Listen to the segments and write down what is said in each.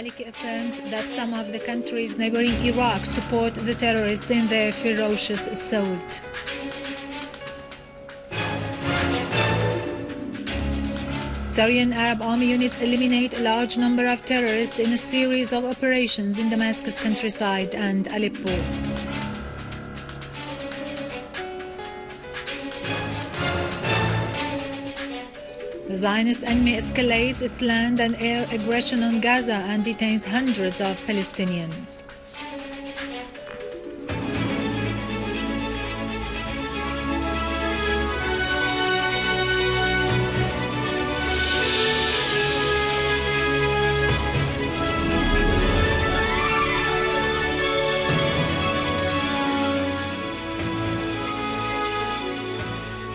Maliki affirms that some of the countries neighboring Iraq support the terrorists in their ferocious assault. Syrian Arab army units eliminate a large number of terrorists in a series of operations in Damascus Countryside and Aleppo. The Zionist enemy escalates its land and air aggression on Gaza and detains hundreds of Palestinians.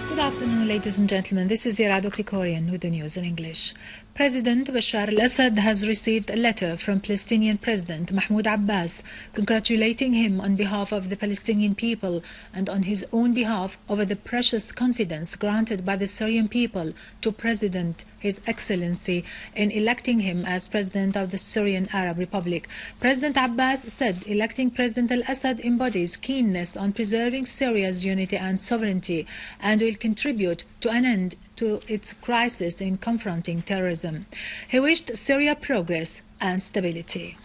Good afternoon, ladies and gentlemen. This is Irado Krikorian with the news in English. President Bashar al-Assad has received a letter from Palestinian President Mahmoud Abbas congratulating him on behalf of the Palestinian people and on his own behalf over the precious confidence granted by the Syrian people to President His Excellency in electing him as President of the Syrian Arab Republic. President Abbas said electing President al-Assad embodies keenness on preserving Syria's unity and sovereignty and will contribute to an end to its crisis in confronting terrorism. He wished Syria progress and stability.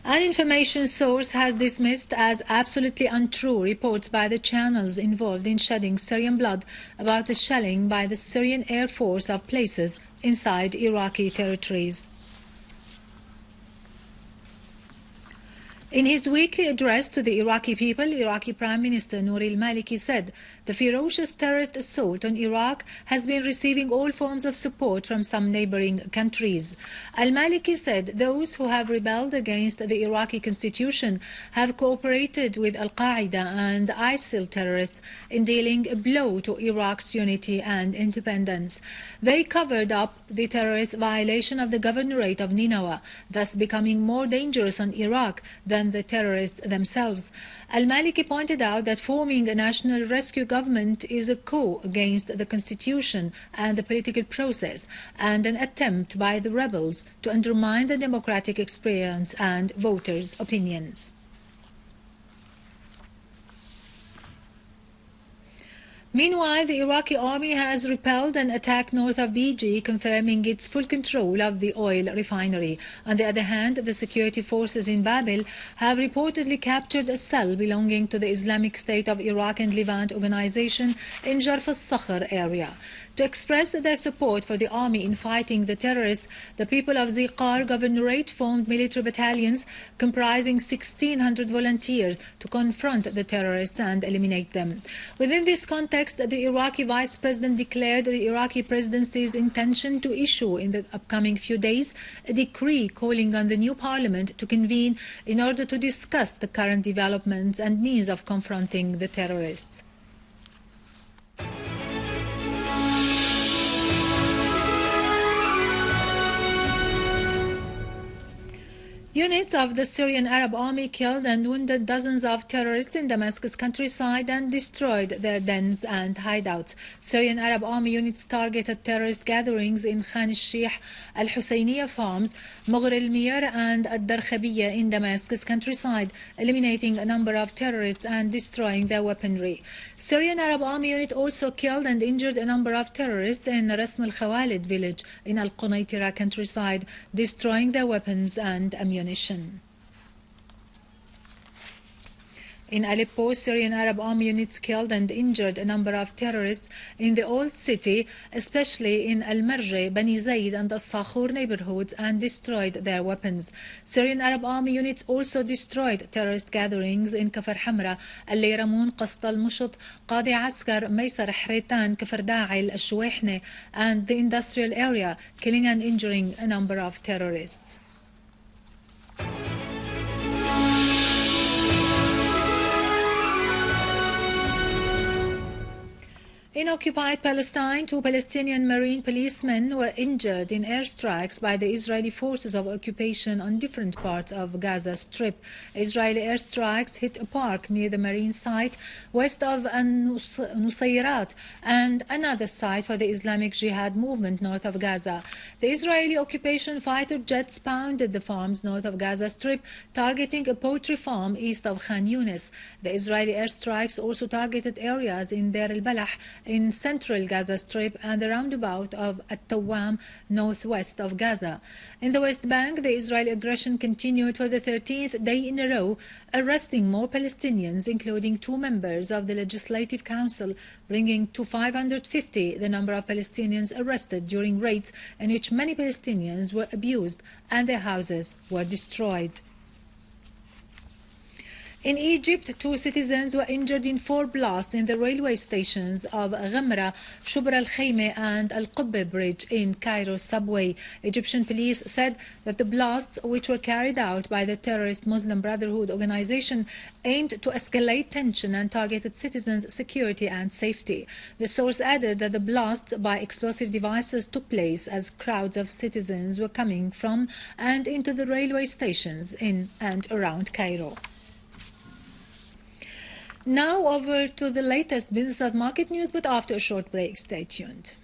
An information source has dismissed as absolutely untrue reports by the channels involved in shedding Syrian blood about the shelling by the Syrian Air Force of places inside Iraqi territories. In his weekly address to the Iraqi people, Iraqi Prime Minister Maliki said the ferocious terrorist assault on Iraq has been receiving all forms of support from some neighboring countries. Al-Maliki said those who have rebelled against the Iraqi constitution have cooperated with Al-Qaeda and ISIL terrorists in dealing a blow to Iraq's unity and independence. They covered up the terrorist violation of the governorate of Nineveh, thus becoming more dangerous on Iraq than the terrorists themselves. Al-Maliki pointed out that forming a national rescue government is a coup against the constitution and the political process and an attempt by the rebels to undermine the democratic experience and voters' opinions. Meanwhile, the Iraqi army has repelled an attack north of Beiji, confirming its full control of the oil refinery. On the other hand, the security forces in Babel have reportedly captured a cell belonging to the Islamic State of Iraq and Levant organization in Jarf al-Sakhr area. To express their support for the army in fighting the terrorists, the people of Ziqar Governorate formed military battalions comprising 1,600 volunteers to confront the terrorists and eliminate them. Within this context, the Iraqi Vice President declared the Iraqi presidency's intention to issue in the upcoming few days a decree calling on the new parliament to convene in order to discuss the current developments and means of confronting the terrorists. Units of the Syrian Arab army killed and wounded dozens of terrorists in Damascus countryside and destroyed their dens and hideouts. Syrian Arab army units targeted terrorist gatherings in Khan al-Sheikh, al-Husayniya farms, Mughar al-Mir and al-Darkhabiya in Damascus countryside, eliminating a number of terrorists and destroying their weaponry. Syrian Arab army unit also killed and injured a number of terrorists in Rasm al-Khawalid village in al-Qunaytira countryside, destroying their weapons and ammunition. In Aleppo, Syrian Arab army units killed and injured a number of terrorists in the old city, especially in Al-Marj, Bani Zayd and Al-Sakhur neighborhoods, and destroyed their weapons. Syrian Arab army units also destroyed terrorist gatherings in Kafar Hamra, Al-Layramun, Qast al-Mushut, Qadi Askar, Maysar Hritan, Kafar Da'il, Al-Shuwayhne, and the industrial area, killing and injuring a number of terrorists. In occupied Palestine, 2 Palestinian marine policemen were injured in airstrikes by the Israeli forces of occupation on different parts of Gaza Strip. Israeli airstrikes hit a park near the marine site west of Nusayrat and another site for the Islamic Jihad movement north of Gaza. The Israeli occupation fighter jets pounded the farms north of Gaza Strip, targeting a poultry farm east of Khan Yunis. The Israeli airstrikes also targeted areas in Deir al-Balah in central Gaza Strip and the roundabout of At-Tawam northwest of Gaza. In the West Bank, the Israeli aggression continued for the 13th day in a row, arresting more Palestinians, including 2 members of the Legislative Council, bringing to 550 the number of Palestinians arrested during raids in which many Palestinians were abused and their houses were destroyed. In Egypt, 2 citizens were injured in 4 blasts in the railway stations of Ghamra, Shubra al-Khayme and Al-Qubba Bridge in Cairo subway. Egyptian police said that the blasts, which were carried out by the terrorist Muslim Brotherhood organization, aimed to escalate tension and targeted citizens' security and safety. The source added that the blasts by explosive devices took place as crowds of citizens were coming from and into the railway stations in and around Cairo. Now over to the latest business and market news, but after a short break. Stay tuned.